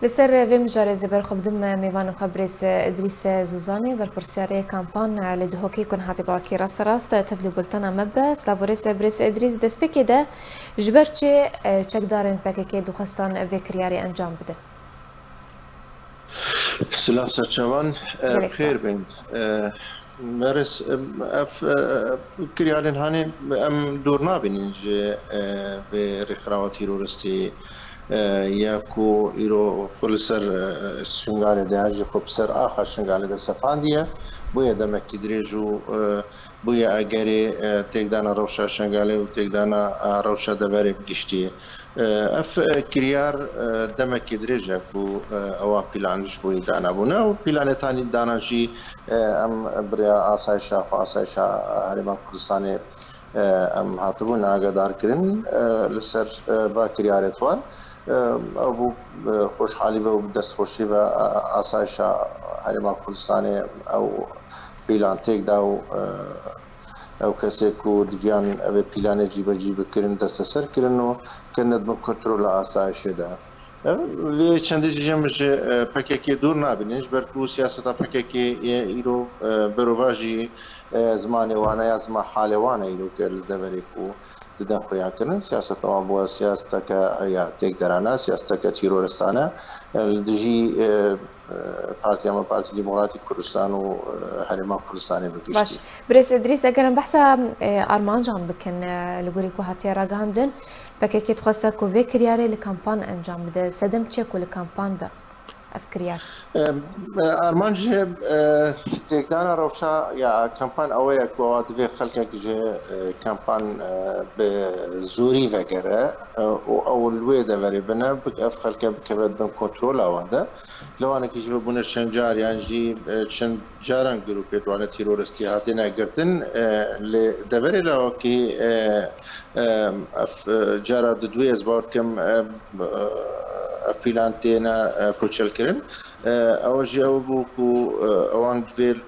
لسر في مجارز برخب دم ميوان خبرس إدريس زوزاني برپرسیاری کامپان لدهوکی کن هاتی باکی راست راست تفلی بولتانا مبه سلافورس برس إدريس دست بکی ده جبرچه چکدارن پککی دخستان وکریاری انجام بده. سلاف سرچوان بخير بين مارس اف كريالين هاني ام دورنا بينج برخراوة تيرورستي ياكو إيرو خلصر شنغالي ده هاجي خبصر آخر شنغالي ده سفاندية بويا دمك دريجو بويا أجري تقدانا روشة شنغالي وتقدانا روشة دباري بقشتي اف كريار دمك دريجة بو أوان بلانش بوي دانا بونا وبلان تاني دانا جي ام بريا آسايشا وآسايشا هرمان كردستاني ام هاتبون آقادار كرن لسر با كريارتوان ابو خوشحالی و دست خوشی و آسایش هرمان کردستان او پیلان تک داو او کسی کو دیوان او پیلان جیب کردن دست سر کردن و کند من کنترل آسایش ده. لی چندی جمعش پکیکی دور نبینیش برکو سیاست پکیکی ایرو برواجی زمانی وانه یا زمان حال وانه ایرو کرد دبری کو تدن خويا كرن سياسة ما بو سياسة يا تيك درانا سياسة تيرورستانا دجي بارتي اما بارتي ديمقراطي كردستان وهرمان كردستاني بكشتي باش بريس إدريس أجر بحثا أرمان جان بكن لغوريكو هاتي راغاندن بكيكي تخصا كوفي كرياري لكامبان انجام بده سدم تشيكو لكامبان ده أفكريار أرمانج تقدانا روشا يا كامبان أويا كواد في خلقك جي كامبان بزوري فكرة أو الويدا فري بنا بك أف خلقك بكبد بن كنترول أواندا لو أنا كيجي ببون الشنجار يعني جي شنجاران جروبيت وانا تيرورستي هاتينا قرتن لدبري لو كي أف جارا ددويز بارد كم فيلانتينا بروتشل كرن اوجي او بوكو اوان فيل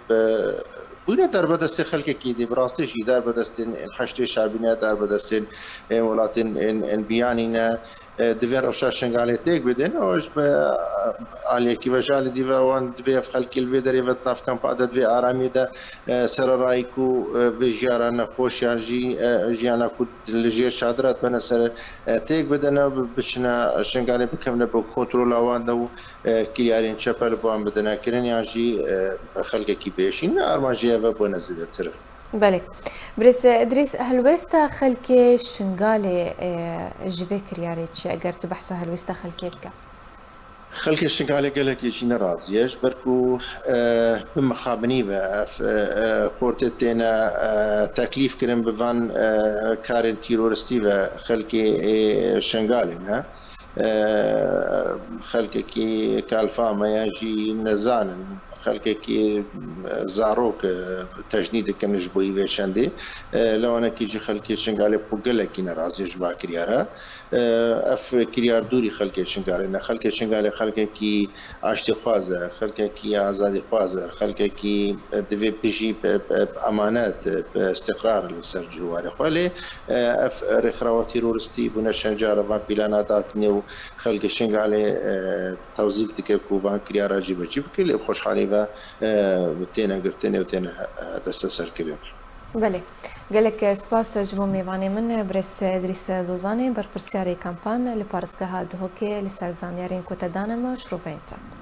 بونا دربدست خلق کی دی براستی جی دربدستین حشد شعبینه دربدستین ولاتین ان بیانینا دوین روشا شنگالی تیک بدن اوج به علی کی وجال دی وان دوی خلق الوی دری وتناف کم بعد دوی آرامی ده سر رایکو بجاران خوش یانجی جیانا کو لجی شادرات بنا سر تیک بدن بشنا شنگالی بکمن بو کنترل وان دو کیارین چپل بو بدن کرن یانجی خلق کی بیشین ارماجی و بو نزيد تر بله بريس إدريس هلوستا خلكي شنغالي جيفي كرياري تشي اگر تبحث هلوستا خلكي بك خلكي شنغالي قالك يجينا رازيش بركو بمخابني خورتتنا تكليف كرم بفان كارن تيرورستي خلكي شنغالي خلكي كالفا ما يجي نزان خلقك زاروك تجنيد كنج بوي بشندي لو انا كيجي خلقي شنغالي فوقله كي نرازي جبا كريارا اف كريار دوري خلقي شنغالي خلقي شنغالي خلقك اشتي خوازه خلقك ازادي خوازه خلقك دفي بيجي بامانات باستقرار لسر جوار خالي اف رخراوتي تيرورستي بنا شنجار فان بلانات نيو خلقي شنغالي توزيق تكو فان كريارا جيب كل خوشحالي وتينا قرتني وتينا تستسر كريم بله قالك سپاس جمو میوانی من برس إدريس زوزاني برپرسیاری کامپان لپارزگاه دهوکی لسرزانیارین کتدانم شروفینتا